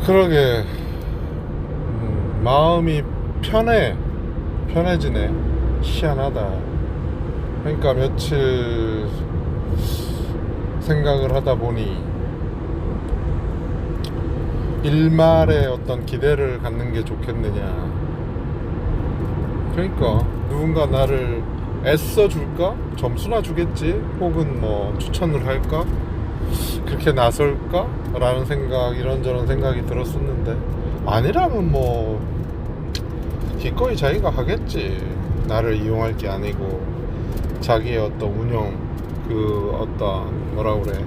그러게. 마음이 편해지네. 희한하다. 그러니까 며칠 생각을 하다 보니 일말의 어떤 기대를 갖는 게 좋겠느냐. 그러니까 누군가 나를 애써 줄까? 점수나 주겠지? 혹은 뭐 추천을 할까? 그렇게 나설까? 라는 생각, 이런저런 생각이 들었었는데, 아니라면 뭐 기꺼이 자기가 하겠지. 나를 이용할 게 아니고 자기의 어떤 운영, 그 어떤 뭐라 그래,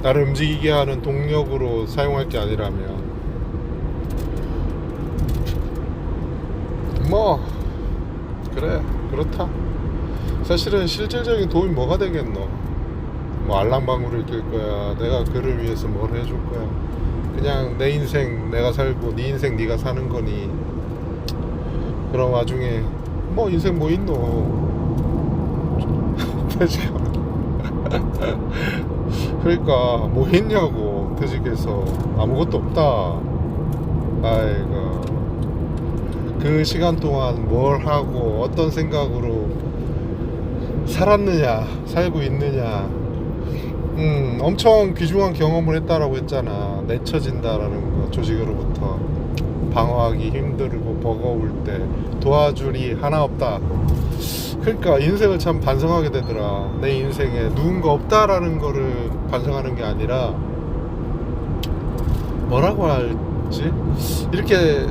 나를 움직이게 하는 동력으로 사용할 게 아니라면 뭐 그래, 그렇다. 사실은 실질적인 도움이 뭐가 되겠노? 뭐 알랑방구를 낄 거야, 내가 그를 위해서 뭘 해줄 거야. 그냥 내 인생 내가 살고 네 인생 네가 사는 거니. 그런 와중에 뭐 인생 뭐 있노? 그러니까 뭐 했냐고. 퇴직해서 아무것도 없다. 아이고, 그 시간 동안 뭘 하고 어떤 생각으로 살았느냐, 살고 있느냐. 엄청 귀중한 경험을 했다라고 했잖아. 내쳐진다라는 거, 조직으로부터. 방어하기 힘들고 버거울 때 도와줄이 하나 없다. 그러니까 인생을 참 반성하게 되더라. 내 인생에 누군가 없다라는 거를 반성하는 게 아니라, 뭐라고 할지, 이렇게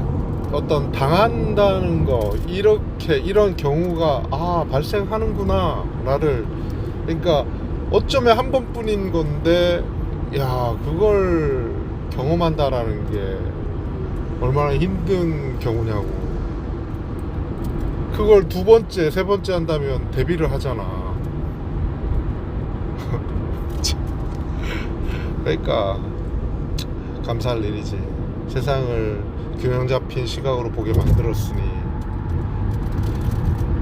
어떤 당한다는 거, 이렇게 이런 경우가 발생하는구나 나를. 그러니까 어쩌면 한 번뿐인 건데, 야, 그걸 경험한다라는 게 얼마나 힘든 경우냐고. 그걸 두 번째, 세 번째 한다면 대비를 하잖아. 그러니까 감사할 일이지. 세상을 균형 잡힌 시각으로 보게 만들었으니,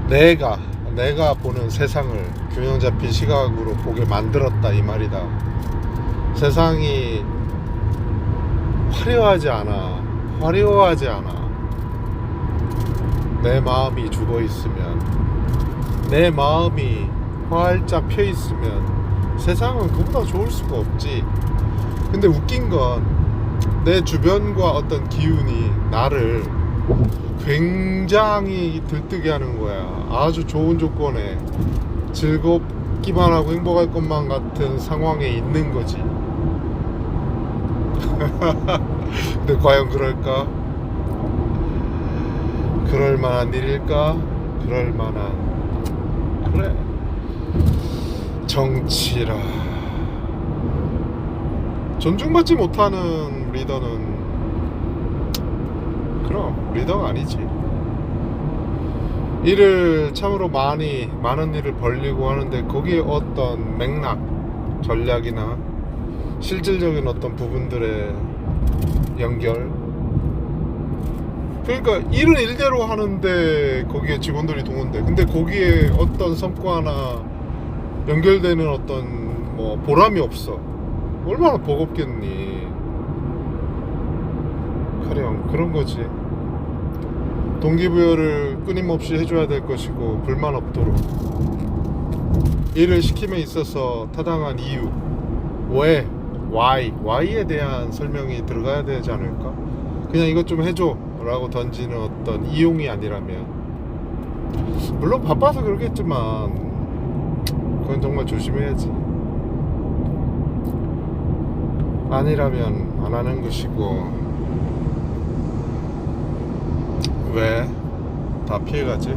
내가 보는 세상을 균형 잡힌 시각으로 보게 만들었다, 이 말이다. 세상이 화려하지 않아. 내 마음이 죽어 있으면, 내 마음이 활짝 펴 있으면 세상은 그보다 좋을 수가 없지. 근데 웃긴 건 내 주변과 어떤 기운이 나를 굉장히 들뜨게 하는 거야. 아주 좋은 조건에 즐겁기만 하고 행복할 것만 같은 상황에 있는 거지. 근데 과연 그럴까? 그럴 만한 일일까? 그럴 만한, 그래, 정치라. 존중받지 못하는 리더는 그럼 리더가 아니지. 일을 참으로 많은 일을 벌리고 하는데, 거기에 어떤 맥락, 전략이나 실질적인 어떤 부분들의 연결, 그러니까 일은 일대로 하는데 거기에 직원들이 동원돼. 근데 거기에 어떤 성과나 연결되는 어떤 뭐 보람이 없어. 얼마나 버겁겠니. 가령 그런 거지. 동기부여를 끊임없이 해줘야 될 것이고, 불만 없도록 일을 시킴에 있어서 타당한 이유, 왜, why에 대한 설명이 들어가야 되지 않을까? 그냥 이것 좀 해줘 라고 던지는 어떤 이용이 아니라면, 물론 바빠서 그러겠지만 그건 정말 조심해야지. 아니라면 안 하는 것이고. 왜 다 피해가지?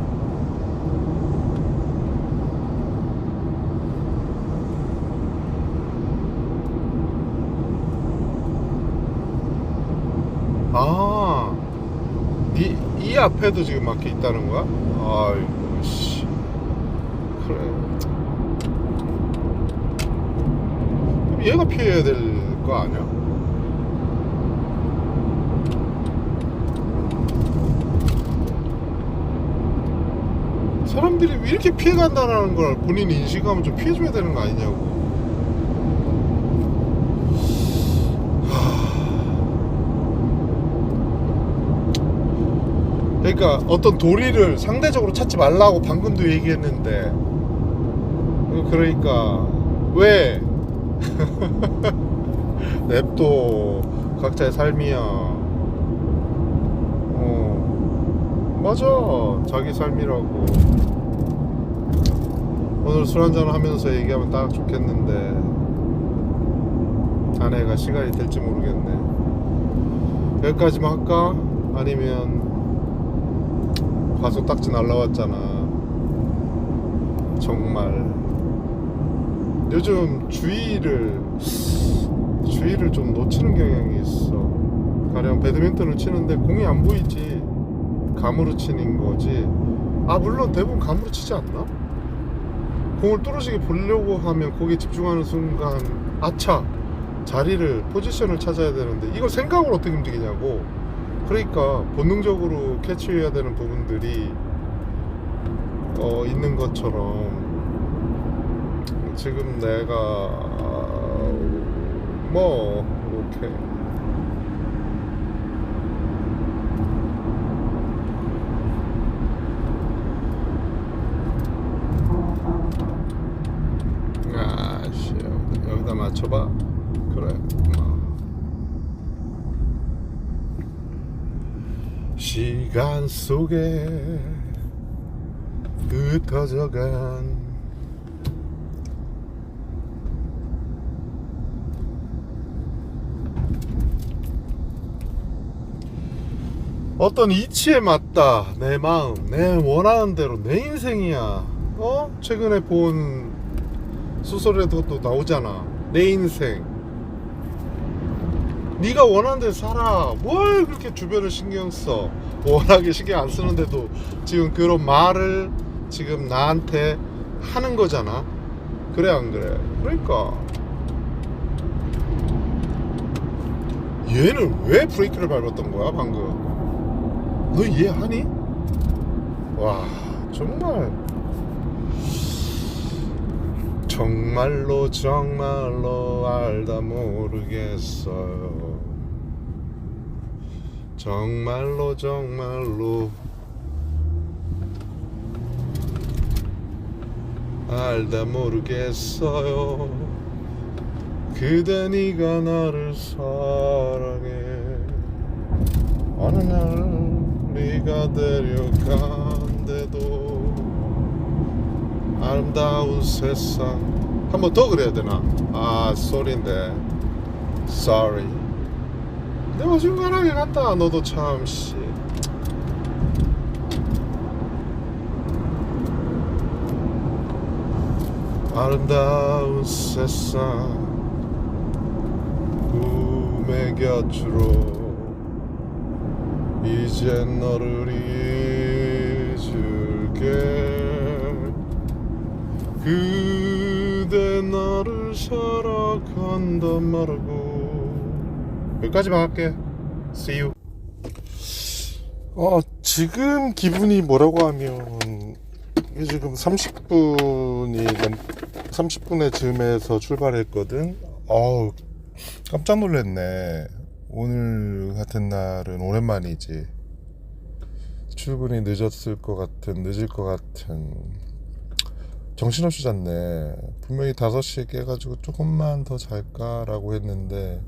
이 앞에도 지금 막혀 있다는 거야? 아이고 씨. 그래, 그럼 얘가 피해야 될 거 아니야? 사람들이 왜 이렇게 피해간다는 걸 본인이 인식하면 좀 피해줘야 되는 거 아니냐고. 그러니까 어떤 도리를 상대적으로 찾지 말라고 방금도 얘기했는데, 그러니까 왜 냅둬. 각자의 삶이야. 맞아, 자기 삶이라고. 오늘 술 한잔 하면서 얘기하면 딱 좋겠는데 아내가 시간이 될지 모르겠네. 여기까지만 할까? 아니면 과속 딱지 날라왔잖아. 정말 요즘 주의를 좀 놓치는 경향이 있어. 가령 배드민턴을 치는데 공이 안 보이지. 감으로 치는 거지. 아, 물론 대부분 감으로 치지 않나? 공을 뚫어지게 보려고 하면 거기에 집중하는 순간 아차, 자리를, 포지션을 찾아야 되는데 이걸 생각으로 어떻게 움직이냐고. 그러니까 본능적으로 캐치해야 되는 부분들이 있는 것처럼 지금 내가 뭐 오케이. 아씨, 여기다 맞춰봐. 그래. 시간 속에 흩어져간 어떤 이치에 맞다. 내 마음, 내 원하는 대로 내 인생이야. 최근에 본 소설에도 또 나오잖아. 내 인생. 네가 원하는 대로 살아. 뭘 그렇게 주변을 신경 써. 워낙에 신경 안 쓰는데도 지금 그런 말을 지금 나한테 하는 거잖아. 그래 안 그래? 그러니까 얘는 왜 브레이크를 밟았던 거야 방금? 너 이해하니? 와, 정말로 알다 모르겠어요. 정말로 알다 모르겠어요. 그대 네가 나를 사랑해. 어느 날 네가 데려간대도 아름다운 세상. 한 번 더 그래야 되나? 아, 소리인데. Sorry. 내가 중간하게 갔다. 너도 참 씨. 아름다운 세상 꿈의 곁으로 이제 너를 잊을게. 그대 나를 살아간단 말고. 여기까지만 할게. See you. 지금 기분이 뭐라고 하면 이게 지금 30분에 즈음에서 출발했거든. 깜짝 놀랐네. 오늘 같은 날은 오랜만이지. 출근이 늦을 것 같은. 정신없이 잤네. 분명히 5시에 깨가지고 조금만 더 잘까라고 했는데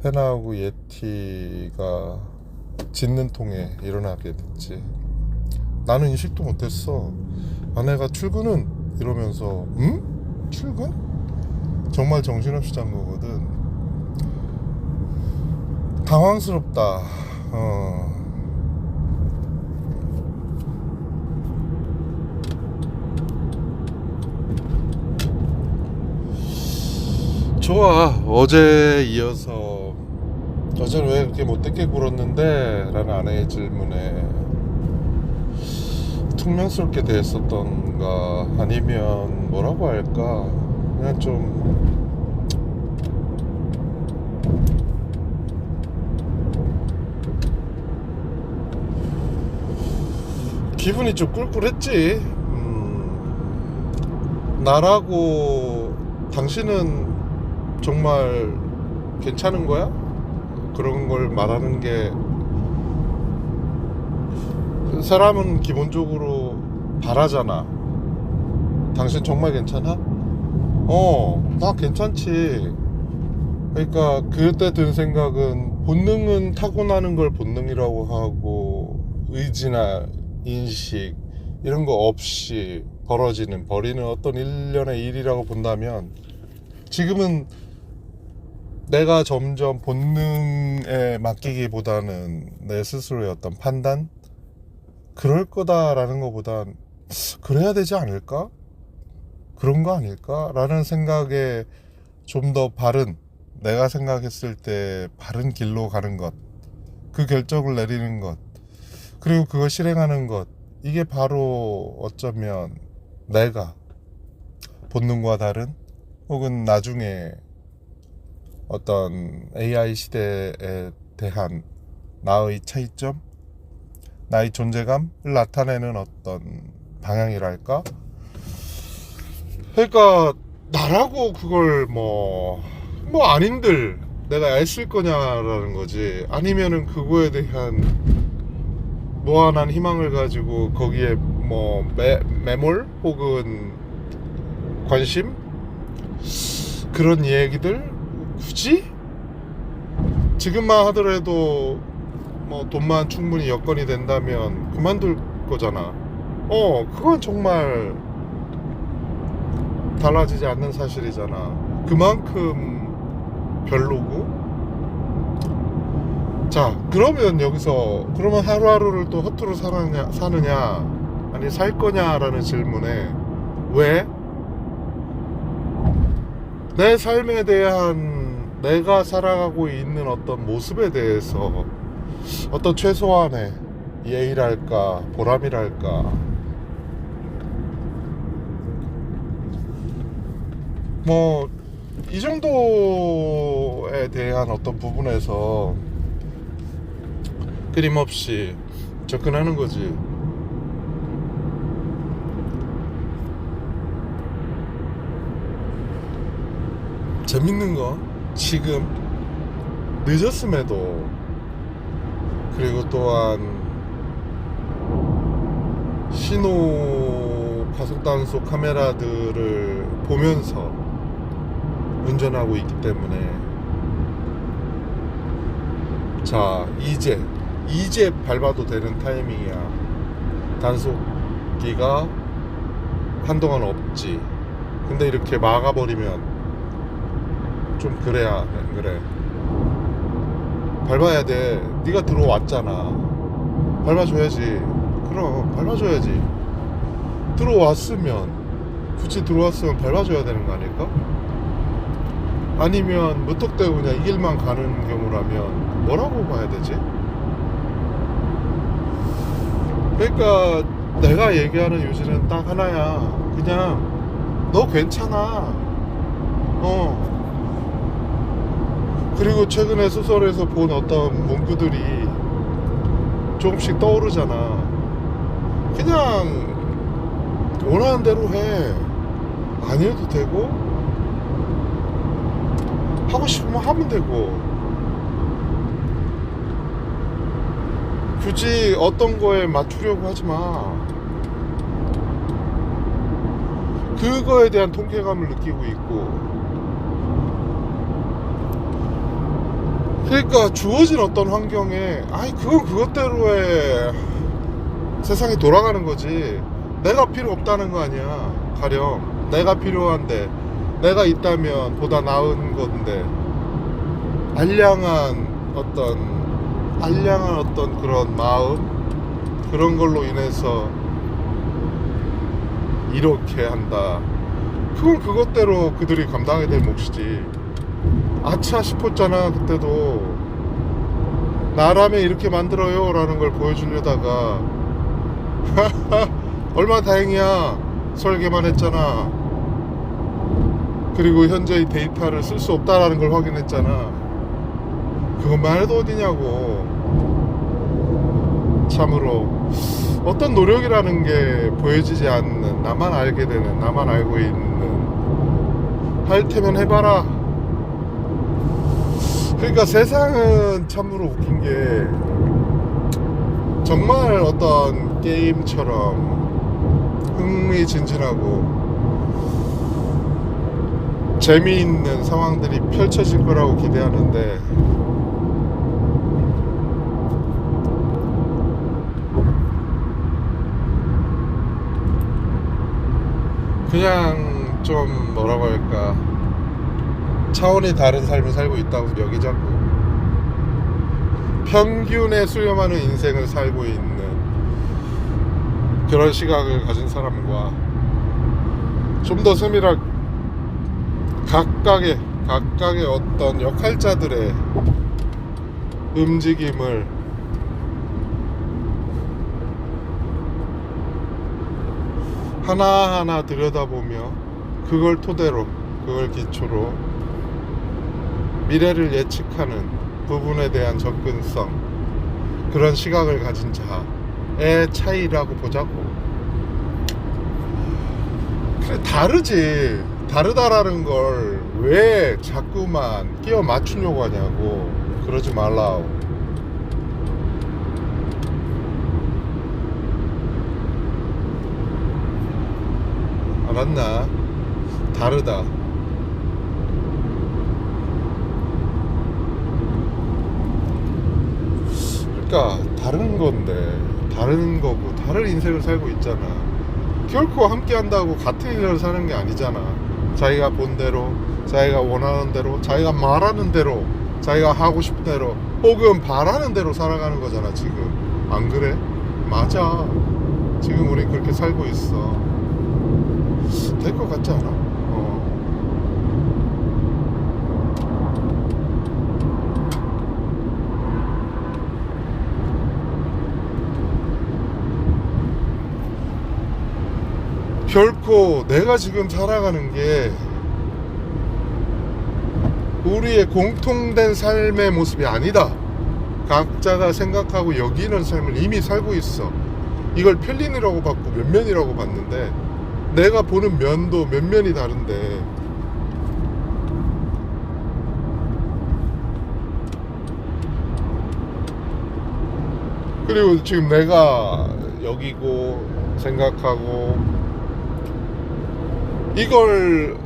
해나하고 예티가 짖는 통에 일어나게 됐지. 나는 인식도 못했어. 아내가 출근은 이러면서 출근? 정말 정신없이 잔 거거든. 당황스럽다. 좋아. 어제 이어서 어제는 왜 그렇게 못되게 굴었는데? 라는 아내의 질문에 퉁명스럽게 대했었던가, 아니면 뭐라고 할까, 그냥 좀 기분이 좀 꿀꿀했지. 나라고 당신은 정말 괜찮은 거야? 그런 걸 말하는 게 사람은 기본적으로 바라잖아. 당신 정말 괜찮아? 나 괜찮지. 그러니까 그때 든 생각은, 본능은 타고나는 걸 본능이라고 하고 의지나 인식 이런 거 없이 버리는 어떤 일련의 일이라고 본다면, 지금은 내가 점점 본능에 맡기기보다는 내 스스로의 어떤 판단, 그럴 거다라는 것보단 그래야 되지 않을까? 그런 거 아닐까? 라는 생각에 좀 더 바른, 내가 생각했을 때 바른 길로 가는 것, 그 결정을 내리는 것, 그리고 그걸 실행하는 것, 이게 바로 어쩌면 내가 본능과 다른, 혹은 나중에 어떤 AI 시대에 대한 나의 차이점, 나의 존재감을 나타내는 어떤 방향이랄까? 그러니까 나라고 그걸 아닌들 내가 애쓸 거냐라는 거지. 아니면은 그거에 대한 무한한 희망을 가지고 거기에 매몰 혹은 관심, 그런 얘기들 굳이 지금만 하더라도 돈만 충분히 여건이 된다면 그만둘 거잖아. 그건 정말 달라지지 않는 사실이잖아. 그만큼 별로고. 자, 그러면 여기서, 그러면 하루하루를 또 허투루 사느냐 아니 살 거냐라는 질문에, 왜 내 삶에 대한, 내가 살아가고 있는 어떤 모습에 대해서 어떤 최소한의 예의랄까 보람이랄까, 이 정도에 대한 어떤 부분에서 끊임없이 접근하는 거지. 재밌는 건 지금 늦었음에도, 그리고 또한 신호 과속 단속 카메라들을 보면서 운전하고 있기 때문에, 자, 이제 밟아도 되는 타이밍이야. 단속기가 한동안 없지. 근데 이렇게 막아버리면 좀 그래야 해. 그래, 밟아야 돼. 네가 들어왔잖아. 밟아줘야지. 그럼 밟아줘야지. 굳이 들어왔으면 밟아줘야 되는 거 아닐까? 아니면 무턱대고 그냥 이 길만 가는 경우라면 뭐라고 봐야 되지? 그러니까 내가 얘기하는 요지는 딱 하나야. 그냥 너 괜찮아. 그리고 최근에 소설에서 본 어떤 문구들이 조금씩 떠오르잖아. 그냥 원하는 대로 해. 안 해도 되고, 하고 싶으면 하면 되고, 굳이 어떤 거에 맞추려고 하지 마. 그거에 대한 통쾌감을 느끼고 있고. 그러니까 주어진 어떤 환경에, 그건 그것대로의 세상이 돌아가는 거지. 내가 필요 없다는 거 아니야. 가령 내가 필요한데, 내가 있다면 보다 나은 건데, 알량한 어떤 그런 마음, 그런 걸로 인해서 이렇게 한다. 그건 그것대로 그들이 감당해야 될 몫이지. 아차 싶었잖아. 그때도 나라면 이렇게 만들어요 라는 걸 보여주려다가 얼마나 다행이야, 설계만 했잖아. 그리고 현재의 데이터를 쓸 수 없다라는 걸 확인했잖아. 그것만 해도 어디냐고. 참으로 어떤 노력이라는 게 보여지지 않는, 나만 알게 되는, 나만 알고 있는, 할 테면 해봐라. 그러니까 세상은 참으로 웃긴 게, 정말 어떤 게임처럼 흥미진진하고 재미있는 상황들이 펼쳐질 거라고 기대하는데 그냥 좀 뭐라고 할까, 차원이 다른 삶을 살고 있다고 여기지 않고 평균에 수렴하는 인생을 살고 있는 그런 시각을 가진 사람과 좀 더 세밀하게 각각의 어떤 역할자들의 움직임을 하나하나 들여다보며 그걸 토대로, 그걸 기초로 미래를 예측하는 부분에 대한 접근성, 그런 시각을 가진 자의 차이라고 보자고. 그래, 다르지. 다르다라는 걸 왜 자꾸만 끼워 맞추려고 하냐고. 그러지 말라고. 알았나? 다르다. 그러니까 다른 건데, 다른 거고 다른 인생을 살고 있잖아. 결코 함께 한다고 같은 인생을 사는 게 아니잖아. 자기가 본 대로, 자기가 원하는 대로, 자기가 말하는 대로, 자기가 하고 싶은 대로, 혹은 바라는 대로 살아가는 거잖아 지금. 안 그래? 맞아. 지금 우리 그렇게 살고 있어. 될 것 같지 않아? 결코 내가 지금 살아가는 게 우리의 공통된 삶의 모습이 아니다. 각자가 생각하고 여기는 삶을 이미 살고 있어. 이걸 편린이라고 받고 면면이라고 봤는데 내가 보는 면도 면면이 다른데, 그리고 지금 내가 여기고 생각하고 이걸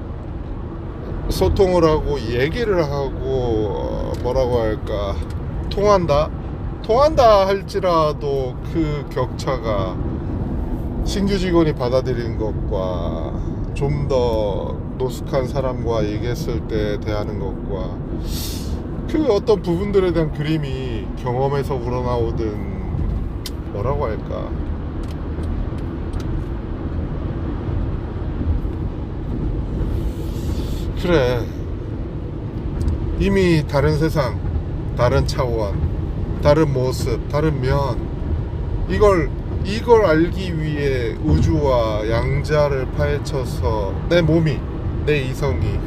소통을 하고 얘기를 하고 뭐라고 할까, 통한다 할지라도 그 격차가 신규 직원이 받아들이는 것과 좀 더 노숙한 사람과 얘기했을 때 대하는 것과 그 어떤 부분들에 대한 그림이 경험에서 우러나오든 뭐라고 할까, 그래, 이미 다른 세상, 다른 차원, 다른 모습, 다른 면, 이걸 알기 위해 우주와 양자를 파헤쳐서 내 몸이, 내 이성이,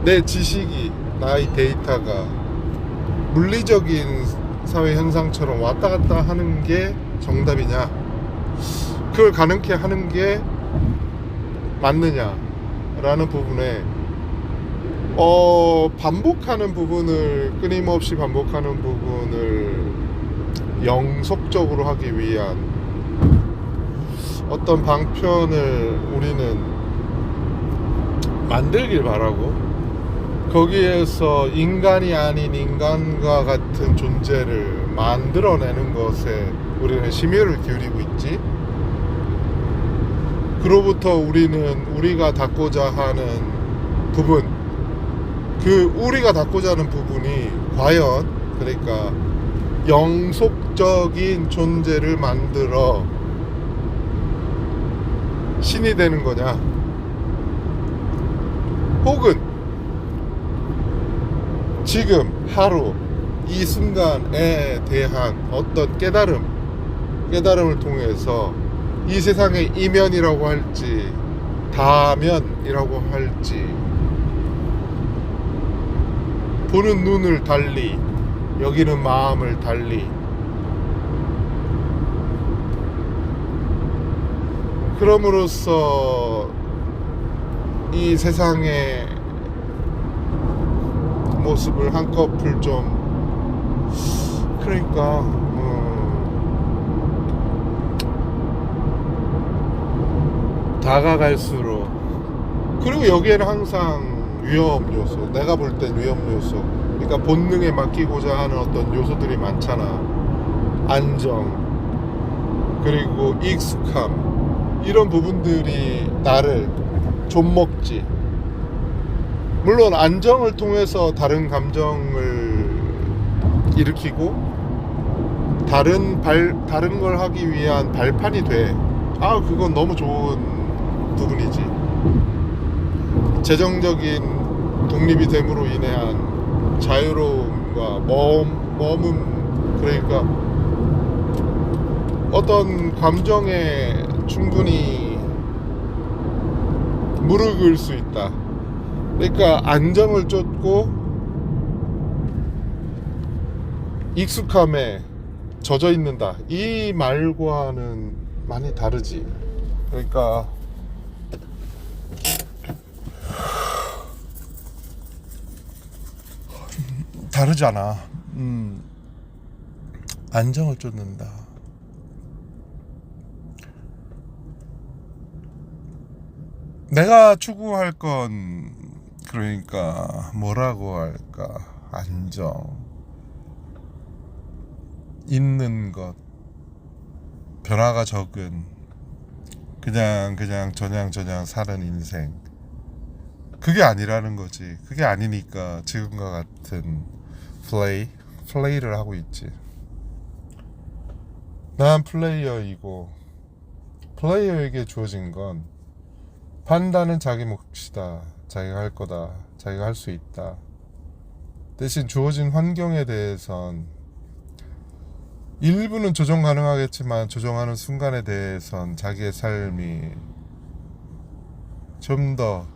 내 지식이, 나의 데이터가 물리적인 사회 현상처럼 왔다 갔다 하는 게 정답이냐, 그걸 가능케 하는 게 맞느냐 라는 부분에 반복하는 부분을, 끊임없이 반복하는 부분을 영속적으로 하기 위한 어떤 방편을 우리는 만들길 바라고, 거기에서 인간이 아닌 인간과 같은 존재를 만들어내는 것에 우리는 심혈을 기울이고 있지. 그로부터 우리는 우리가 닿고자 하는 부분, 그 우리가 닿고자 하는 부분이 과연, 그러니까 영속적인 존재를 만들어 신이 되는 거냐, 혹은 지금 하루 이 순간에 대한 어떤 깨달음을 통해서 이 세상의 이면이라고 할지 다면이라고 할지, 보는 눈을 달리, 여기는 마음을 달리, 그럼으로써 이 세상의 모습을 한꺼풀 좀, 그러니까 다가갈수록, 그리고 여기에는 항상 위험 요소, 내가 볼 땐 위험 요소, 그러니까 본능에 맡기고자 하는 어떤 요소들이 많잖아. 안정, 그리고 익숙함, 이런 부분들이 나를 좀먹지. 물론 안정을 통해서 다른 감정을 일으키고 다른 걸 하기 위한 발판이 돼. 그건 너무 좋은 부분이지. 재정적인 독립이 됨으로 인한 자유로움과 머문, 그러니까 어떤 감정에 충분히 무르익을 수 있다. 그러니까 안정을 쫓고 익숙함에 젖어 있는다, 이 말과는 많이 다르지. 그러니까 다르잖아. 안정을 쫓는다. 내가 추구할 건, 그러니까 뭐라고 할까, 안정, 있는 것, 변화가 적은, 그냥 저냥 사는 인생, 그게 아니라는 거지. 그게 아니니까 지금과 같은 플레이를 하고 있지. 난 플레이어이고, 플레이어에게 주어진 건 판단은 자기 몫이다, 자기가 할 거다, 자기가 할 수 있다. 대신 주어진 환경에 대해선 일부는 조정 가능하겠지만, 조정하는 순간에 대해선 자기의 삶이 좀 더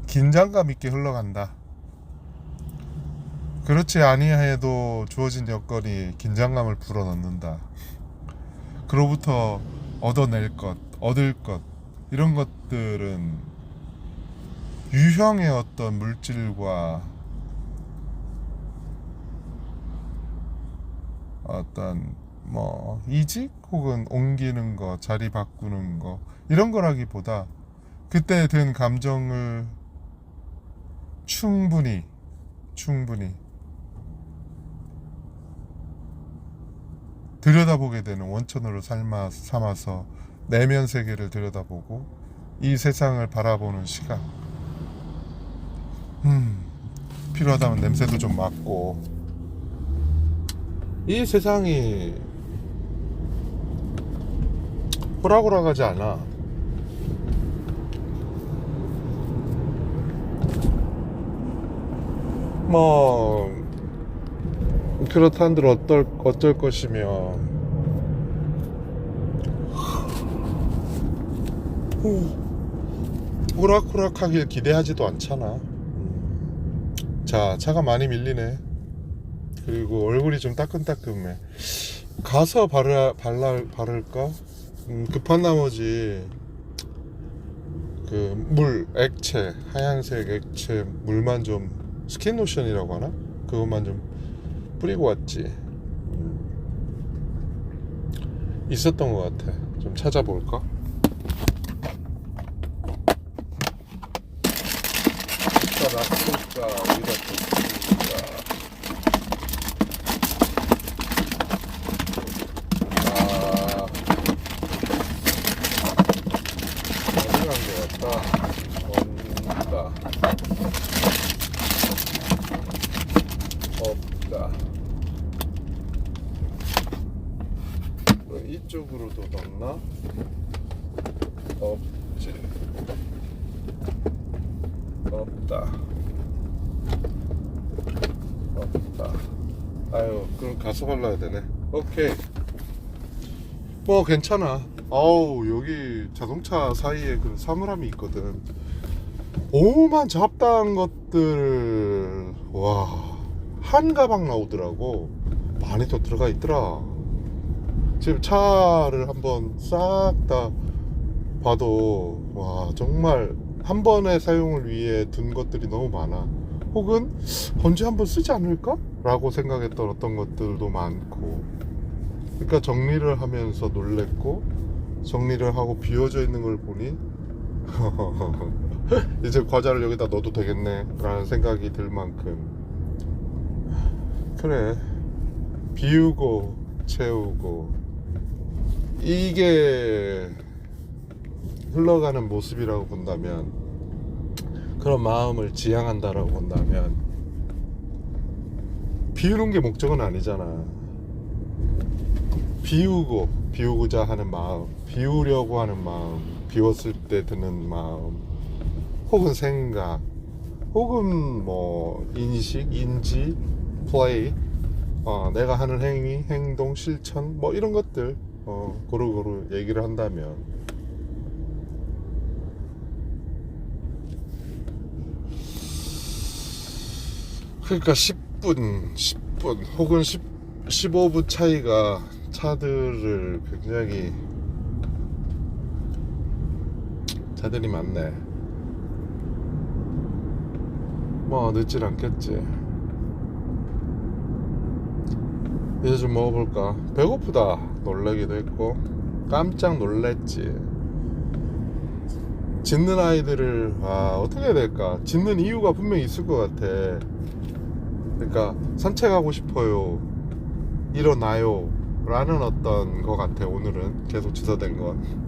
긴장감 있게 흘러간다. 그렇지 아니해도 주어진 여건이 긴장감을 불어넣는다. 그로부터 얻어낼 것, 얻을 것, 이런 것들은 유형의 어떤 물질과 어떤 이직 혹은 옮기는 거, 자리 바꾸는 거, 이런 거라기보다 그때 든 감정을 충분히 들여다보게 되는 원천으로 삼아서 내면 세계를 들여다보고 이 세상을 바라보는 시각. 필요하다면 냄새도 좀 맡고. 이 세상이 호락호락하지 않아. 그렇다 한들 어쩔 것이며, 호락호락하길 기대하지도 않잖아. 자, 차가 많이 밀리네. 그리고 얼굴이 좀 따끔따끔해. 가서 바를까? 급한 나머지 그 액체, 하얀색 액체 물만 좀, 스킨로션이라고 하나? 그것만 좀 뿌리고 왔지. 있었던 것 같아. 좀 찾아볼까? 놨을까? 어디다 뒀을까? 어디 간 것 같다. 없다. 이쪽으로도 넣나? 없지. 없다. 아유, 그럼 가서 발라야 되네. 오케이. 괜찮아. 여기 자동차 사이에 그 사물함이 있거든. 오만 잡다한 것들, 와, 한 가방 나오더라고. 많이 더 들어가 있더라. 지금 차를 한번 싹 다 봐도, 와, 정말 한 번의 사용을 위해 둔 것들이 너무 많아. 혹은 언제 한번 쓰지 않을까? 라고 생각했던 어떤 것들도 많고. 그러니까 정리를 하면서 놀랬고, 정리를 하고 비워져 있는 걸 보니 이제 과자를 여기다 넣어도 되겠네 라는 생각이 들 만큼, 그래, 비우고 채우고 이게 흘러가는 모습이라고 본다면, 그런 마음을 지향한다라고 본다면, 비우는 게 목적은 아니잖아. 비우고자 하는 마음, 비우려고 하는 마음, 비웠을 때 드는 마음, 혹은 생각, 혹은 뭐 인식, 인지, 플레이, 내가 하는 행위, 행동, 실천, 뭐 이런 것들 고루고루 얘기를 한다면, 그러니까 10분 혹은 15분 차이가 차들을 굉장히, 차들이 많네. 뭐 늦질 않겠지. 이제 좀 먹어볼까? 배고프다 놀라기도 했고 깜짝 놀랬지. 짖는 아이들을 어떻게 해야 될까? 짖는 이유가 분명히 있을 것 같아. 그러니까 산책하고 싶어요, 일어나요 라는 어떤 것 같아. 오늘은 계속 지서된 건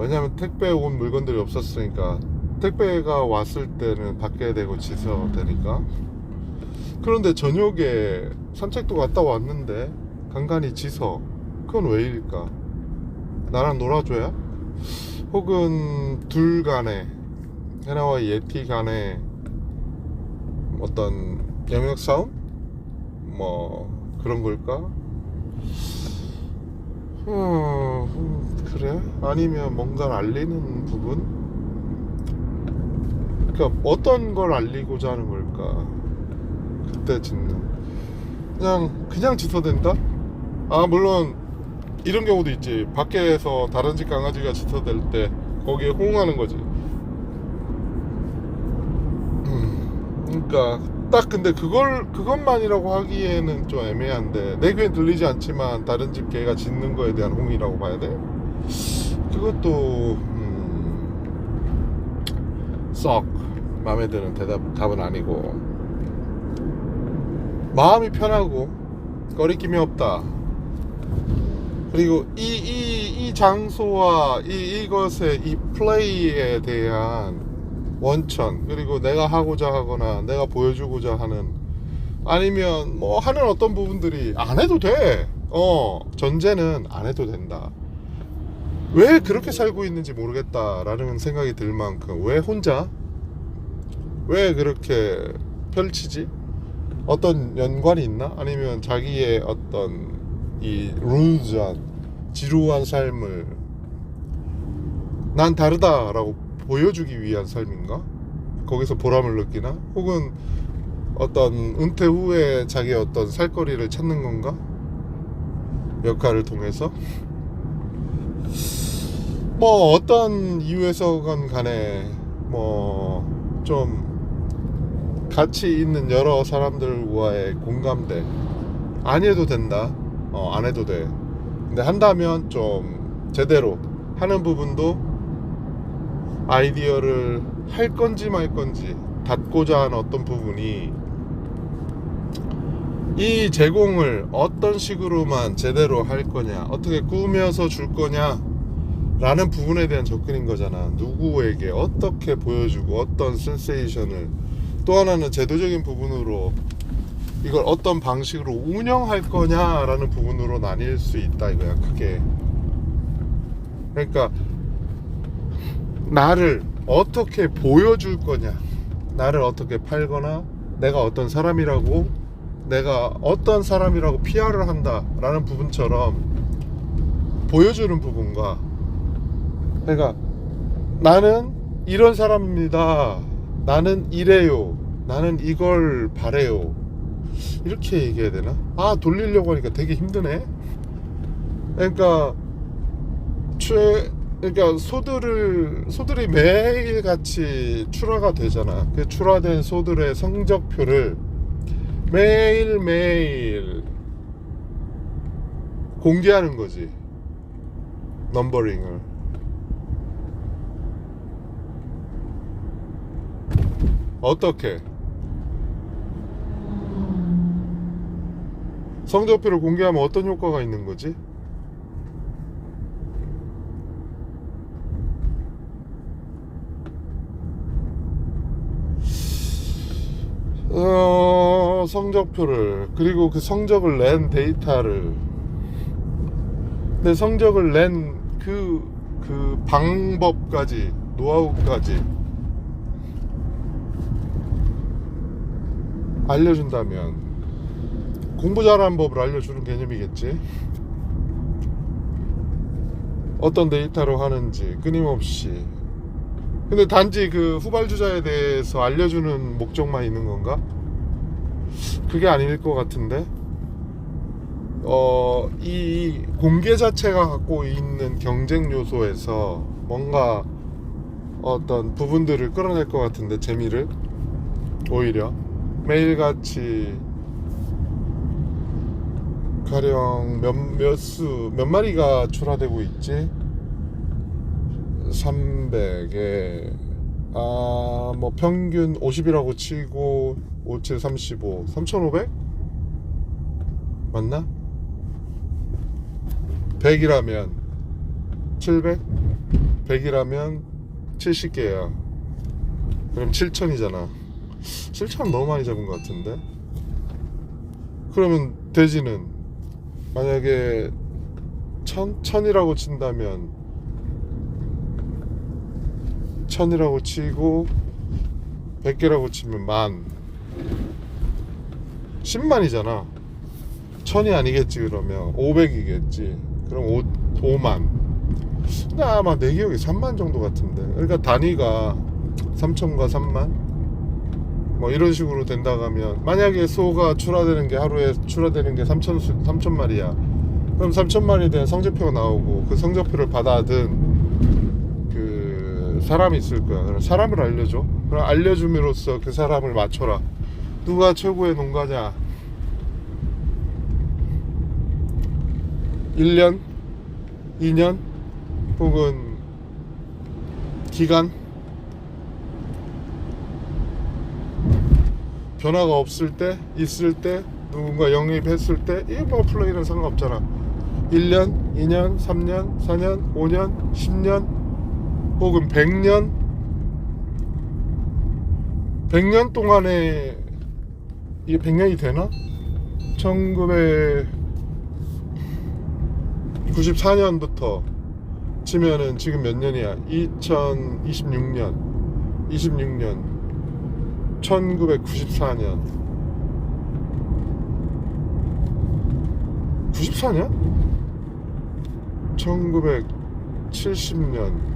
왜냐면 택배에 온 물건들이 없었으니까, 택배가 왔을 때는 밖에 대고 지서되니까. 그런데 저녁에 산책도 갔다 왔는데 간간히 지서. 그건 왜일까? 나랑 놀아줘야? 혹은 둘 간에, 해나와 예티 간에 어떤 영역 싸움? 뭐 그런 걸까? 그래? 아니면 뭔가를 알리는 부분? 그러니까 어떤 걸 알리고자 하는 걸까? 그때 짖는, 그냥 짖어댄다? 물론 이런 경우도 있지. 밖에서 다른 집 강아지가 짖어댈 때 거기에 호응하는 거지. 그러니까 딱, 근데 그것만이라고 하기에는 좀 애매한데, 내 귀엔 들리지 않지만 다른 집 개가 짖는 거에 대한 호응이라고 봐야 돼? 그것도 썩 마음에 드는 답은 아니고, 마음이 편하고 거리낌이 없다. 그리고 이 장소와 이것의 이 플레이에 대한 원천, 그리고 내가 하고자 하거나 내가 보여주고자 하는, 아니면 뭐 하는 어떤 부분들이 안 해도 돼. 전제는 안 해도 된다. 왜 그렇게 살고 있는지 모르겠다라는 생각이 들 만큼, 왜 혼자, 왜 그렇게 펼치지? 어떤 연관이 있나? 아니면 자기의 어떤 이 루즈한 지루한 삶을 난 다르다라고 보여주기 위한 삶인가? 거기서 보람을 느끼나? 혹은 어떤 은퇴 후에 자기의 어떤 살거리를 찾는 건가? 역할을 통해서? 뭐 어떤 이유에서건 간에 뭐 좀 같이 있는 여러 사람들과의 공감대, 안 해도 된다, 안 해도 돼. 근데 한다면 좀 제대로 하는 부분도, 아이디어를 할 건지 말 건지 닫고자 하는 어떤 부분이, 이 제공을 어떤 식으로만 제대로 할 거냐, 어떻게 꾸며서 줄 거냐 라는 부분에 대한 접근인 거잖아. 누구에게 어떻게 보여주고 어떤 센세이션을, 또 하나는 제도적인 부분으로 이걸 어떤 방식으로 운영할 거냐라는 부분으로 나뉠 수 있다 이거야, 크게. 그러니까 나를 어떻게 보여줄 거냐, 나를 어떻게 팔거나 내가 어떤 사람이라고 PR을 한다라는 부분처럼 보여주는 부분과, 그러니까 나는 이런 사람입니다, 나는 이래요, 나는 이걸 바래요, 이렇게 얘기해야 되나? 돌리려고 하니까 되게 힘드네. 그러니까 소들이 매일 같이 출하가 되잖아. 그 출하된 소들의 성적표를 매일매일 공개하는 거지. 넘버링을. 어떻게 성적표를 공개하면 어떤 효과가 있는 거지? 성적표를, 그리고 그 성적을 낸 데이터를, 내 성적을 낸 그 방법까지, 노하우까지 알려준다면 공부 잘하는 법을 알려주는 개념이겠지. 어떤 데이터로 하는지 끊임없이. 근데 단지 그 후발주자에 대해서 알려주는 목적만 있는 건가? 그게 아닐 것 같은데. 이 공개 자체가 갖고 있는 경쟁 요소에서 뭔가 어떤 부분들을 끌어낼 것 같은데, 재미를. 오히려 매일같이 가령 몇 마리가 출하되고 있지? 300에 뭐 평균 50이라고 치고 57, 35, 3500? 맞나? 100이라면 700? 100이라면 70개야. 그럼 7000이잖아. 7000 너무 많이 잡은 것 같은데. 그러면 돼지는 만약에 1000이라고 친다면 1000이라고 치고 100개라고 치면 10만이잖아. 1000이 아니겠지. 그러면 500이겠지. 그럼 5만. 근데 아마 내 기억에 3만 정도 같은데. 그러니까 단위가 3천과 3만 뭐 이런 식으로 된다고 하면, 만약에 소가 출하되는 게, 하루에 출하되는 게 3천 마리야. 그럼 3천 마리에 대한 성적표가 나오고, 그 성적표를 받아든 그 사람이 있을 거야. 그럼 사람을 알려줘. 그럼 알려줌으로써 그 사람을 맞춰라. 누가 최고의 농가냐? 1년? 2년? 혹은 기간? 변화가 없을 때, 있을 때, 누군가 영입했을 때, 이 뭐 플레이는 상관없잖아. 1년, 2년, 3년, 4년, 5년, 10년, 혹은 100년. 100년 동안에 이게 100년이 되나? 1994년부터 치면은 지금 몇 년이야? 2026년 1994년 94년? 1970년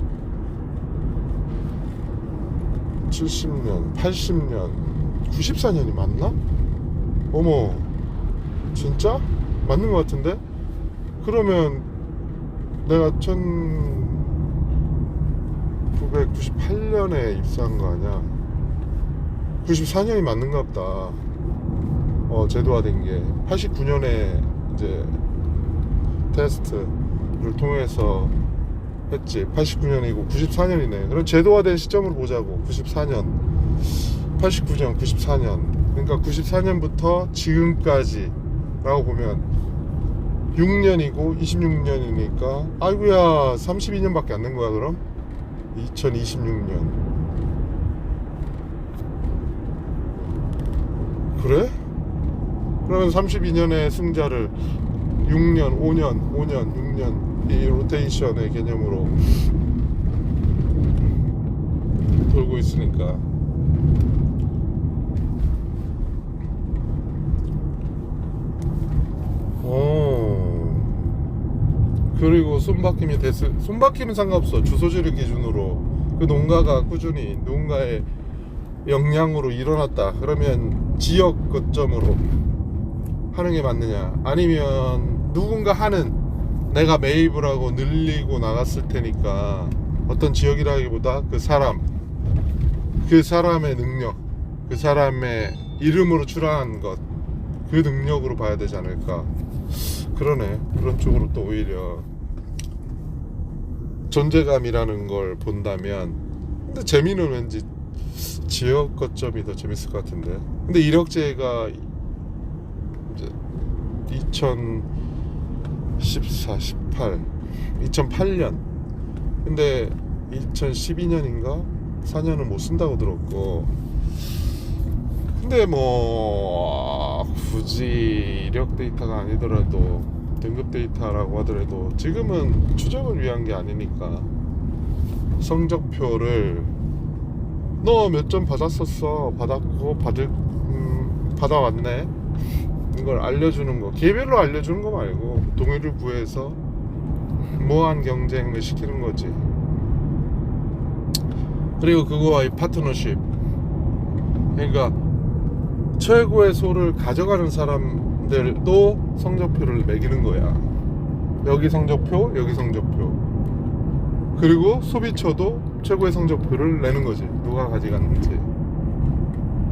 70년 80년 94년이 맞나? 어머, 진짜? 맞는 것 같은데? 그러면 내가 1998년에 입사한 거 아니야? 94년이 맞는가 보다. 제도화된 게 89년에 이제 테스트를 통해서 했지. 89년이고 94년이네. 그럼 제도화된 시점으로 보자고. 94년, 89년, 94년. 그러니까 94년부터 지금까지 라고 보면 6년이고 26년이니까 아이고야 32년밖에 안 된 거야. 그럼 2026년. 그래? 그러면 32년의 승자를 6년, 5년, 6년 이 로테이션의 개념으로 돌고 있으니까. 그리고 손바뀜은 상관없어. 주소지를 기준으로 그 농가가 꾸준히 누군가의 역량으로 일어났다. 그러면 지역 거점으로 하는 게 맞느냐, 아니면 누군가 하는, 내가 매입을 하고 늘리고 나갔을 테니까 어떤 지역이라기보다 그 사람의 능력, 그 사람의 이름으로 출하한 것, 그 능력으로 봐야 되지 않을까. 그러네. 그런 쪽으로 또 오히려 존재감이라는 걸 본다면, 근데 재미는 왠지 지역 거점이 더 재밌을 것 같은데. 근데 이력제가 이제 2014, 18, 2008년. 근데 2012년인가 4년은 못 쓴다고 들었고. 근데 뭐 굳이 이력 데이터가 아니더라도 등급 데이터라고 하더라도 지금은 추적을 위한 게 아니니까 성적표를 너 몇 점 받았었어, 받았고 받아왔네, 이걸 알려주는 거, 개별로 알려주는 거 말고 동의를 구해서 무한 경쟁을 시키는 거지. 그리고 그거와의 파트너십, 그러니까 최고의 소를 가져가는 사람들도 성적표를 매기는 거야. 여기 성적표, 여기 성적표. 그리고 소비처도 최고의 성적표를 내는 거지. 누가 가져갔는지.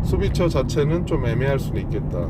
소비처 자체는 좀 애매할 수는 있겠다.